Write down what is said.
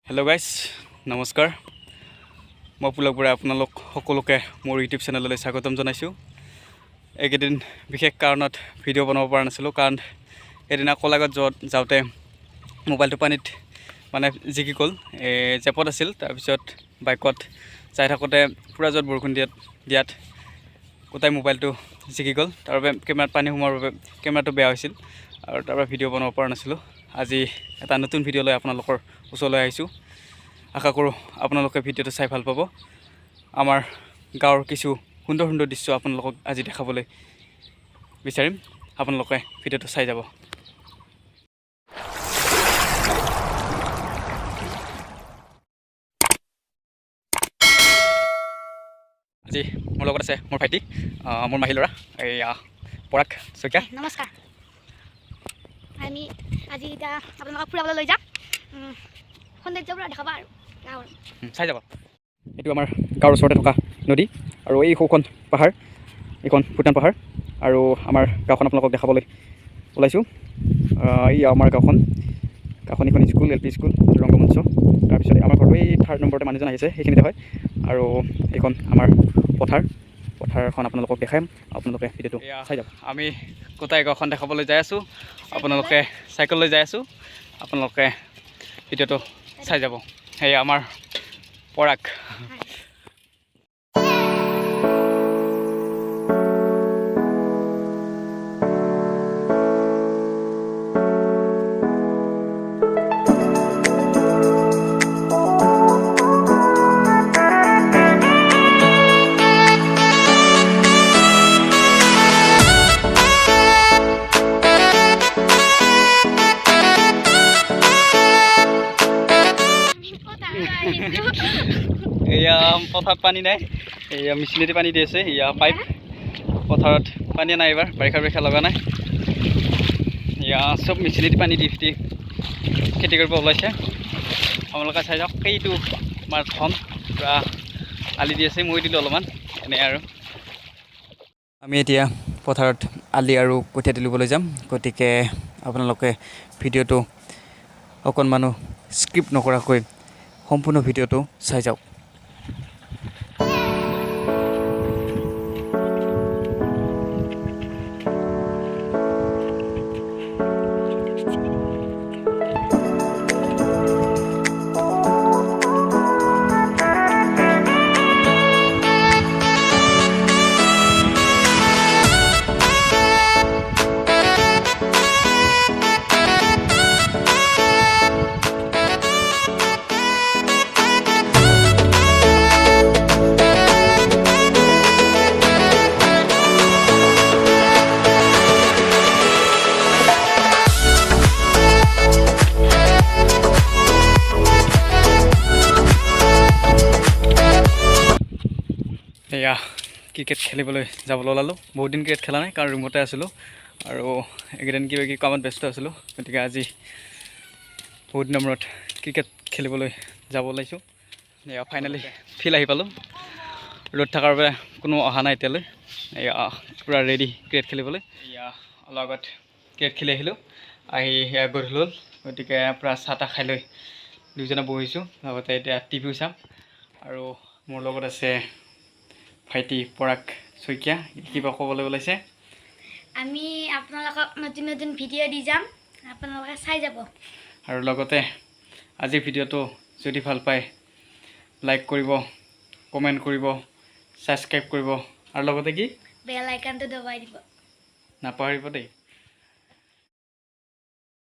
Hello' guys নমস্কাৰ মই পুলক বৰাই আপোনালোক সকলোকে মোৰ ইউটিউব চেনেললৈ স্বাগতম জনাইছোঁ। এইকেইদিন বিশেষ কাৰণত ভিডিঅ' বনাব পৰা নাছিলোঁ, কাৰণ সেইদিনা কলাগত যাওঁতে মোবাইলটো পানীত মানে জিকি গ'ল। জেপত আছিল, তাৰপিছত বাইকত যাই থাকোঁতে পূৰা জোৰত বৰষুণ দিয়াত গোটাই মোবাইলটো জিকি গ'ল। তাৰ বাবে কেমেৰাত পানী সোমোৱাৰ বাবে কেমেৰাটো বেয়া হৈছিল আৰু তাৰ পৰা ভিডিঅ' বনাব পৰা নাছিলোঁ। আজি এটা নতুন ভিডিঅ' লৈ আপোনালোকৰ ওচৰলৈ আহিছোঁ। আশা কৰোঁ আপোনালোকে ভিডিঅ'টো চাই ভাল পাব। আমাৰ গাঁৱৰ কিছু সুন্দৰ সুন্দৰ দৃশ্য আপোনালোকক আজি দেখাবলৈ বিচাৰিম। আপোনালোকে ভিডিঅ'টো চাই যাব। আজি মোৰ লগত আছে মোৰ ভাইটি, মোৰ মাহী ল'ৰা এইয়া পৰাগ শইকীয়া। নমস্কাৰ। আমি আজি এতিয়া আপোনালোকক ফুৰাবলৈ লৈ যাম, সৌন্দৰ্যবোৰ দেখাবা আৰু গাঁৱৰ চাই যাব। এইটো আমাৰ গাঁৱৰ ওচৰতে থকা নদী আৰু এই সৌখন পাহাৰ, এইখন ভূটান পাহাৰ। আৰু আমাৰ গাঁওখন আপোনালোকক দেখাবলৈ ওলাইছোঁ। এই আমাৰ গাঁওখন এখন স্কুল, LP স্কুল, ৰংগমঞ্চ। তাৰপিছত আমাৰ ঘৰটো এই 3rd নম্বৰতে মানুহজন আহিছে, সেইখিনিতে হয়। আৰু এইখন আমাৰ পথাৰখন আপোনালোকক দেখাম। আপোনালোকে ভিডিঅ'টো চাই যাব। আমি গোটাই গাঁওখন দেখাবলৈ যাই আছোঁ। আপোনালোকে চাইকেল লৈ যাই আছোঁ। আপোনালোকে ভিডিঅ'টো চাই যাব। সেয়া আমাৰ পৰাগ। এয়া পথাৰত পানী নাই, এয়া মেচিনেদি পানী দি আছে। এয়া পাইপ, পথাৰত পানী নাই, এইবাৰ বাৰিষা লগা নাই। এয়া চব মেচিনেদি পানী দি খেতি কৰিব ওলাইছে। আপোনালোকে চাই যাওক। সেইটো আমাৰ ধন পূৰা আলি দি আছে, মই দিলোঁ অলপমান এনেই আৰু। আমি এতিয়া পথাৰত আলি আৰু কঠীয়া তুলিবলৈ যাম, গতিকে আপোনালোকে ভিডিঅ'টো অকণমানো স্কিপ নকৰাকৈ সম্পূৰ্ণ ভিডিঅ'টো চাই যাওক। এয়া ক্ৰিকেট খেলিবলৈ যাবলৈ ওলালোঁ। বহুত দিন ক্ৰিকেট খেলা নাই, কাৰণ ৰুমতে আছিলোঁ আৰু এইকেইদিন কিবা কিবি কামত ব্যস্ত আছিলোঁ। গতিকে আজি বহুত দিনৰ মূৰত ক্ৰিকেট খেলিবলৈ যাব ওলাইছোঁ। এয়া ফাইনেলি ফিল্ড আহি পালোঁ। ৰ'দ থকাৰ বাবে কোনো অহা নাই এতিয়ালৈ। এয়া পূৰা ৰেডি ক্ৰিকেট খেলিবলৈ। এয়া অলপ আগত ক্ৰিকেট খেলি আহিলোঁ, আহি সেয়া গধূলি হ'ল। গতিকে পূৰা চাহ তাহ খাই লৈ দুয়োজনে বহিছোঁ, লগতে এতিয়া টিভিও চাম। আৰু মোৰ লগত আছে ভাইটি পৰাগ শইকীয়া। কিবা ক'বলৈ ওলাইছে? আমি আপোনালোকক নতুন নতুন ভিডিঅ' দি যাম, আপোনালোকে চাই যাব। আৰু লগতে আজি ভিডিঅ'টো যদি ভাল পায় লাইক কৰিব, কমেণ্ট কৰিব, ছাবস্ক্ৰাইব কৰিব, আৰু লগতে কি বেল আইকনটো দবাই দিব নাপাহৰিব দেই।